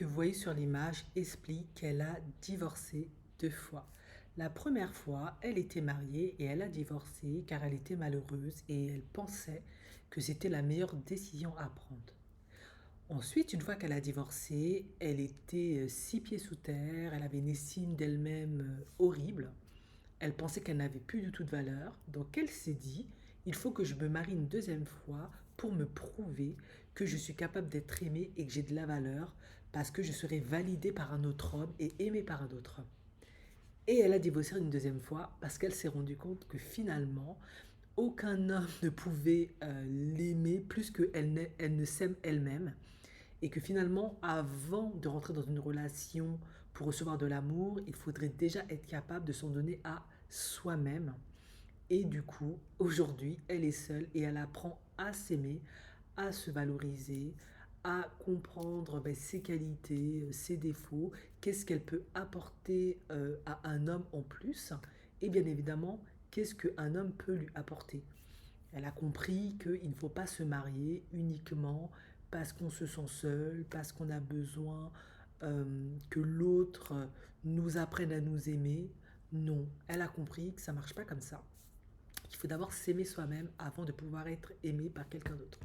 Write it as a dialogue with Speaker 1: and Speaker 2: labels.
Speaker 1: que vous voyez sur l'image explique qu'elle a divorcé 2 fois. La première fois, elle était mariée et elle a divorcé car elle était malheureuse et elle pensait que c'était la meilleure décision à prendre. Ensuite, une fois qu'elle a divorcé, elle était 6 pieds sous terre, elle avait une estime d'elle-même horrible. Elle pensait qu'elle n'avait plus du tout de valeur, donc elle s'est dit, il faut que je me marie une deuxième fois pour me prouver que je suis capable d'être aimée et que j'ai de la valeur, parce que je serai validée par un autre homme et aimée par un autre homme. Et elle a divorcé une deuxième fois parce qu'elle s'est rendue compte que finalement, aucun homme ne pouvait l'aimer plus qu'elle ne s'aime elle-même. Et que finalement, avant de rentrer dans une relation pour recevoir de l'amour, il faudrait déjà être capable de s'en donner à soi-même. Et du coup, aujourd'hui, elle est seule et elle apprend à s'aimer, à se valoriser, à comprendre ses qualités, ses défauts, qu'est-ce qu'elle peut apporter à un homme en plus, et bien évidemment, qu'est-ce qu'un homme peut lui apporter. Elle a compris qu'il ne faut pas se marier uniquement parce qu'on se sent seul, parce qu'on a besoin euh, que l'autre nous apprenne à nous aimer. Non, elle a compris que ça ne marche pas comme ça. Il faut d'abord s'aimer soi-même avant de pouvoir être aimé par quelqu'un d'autre.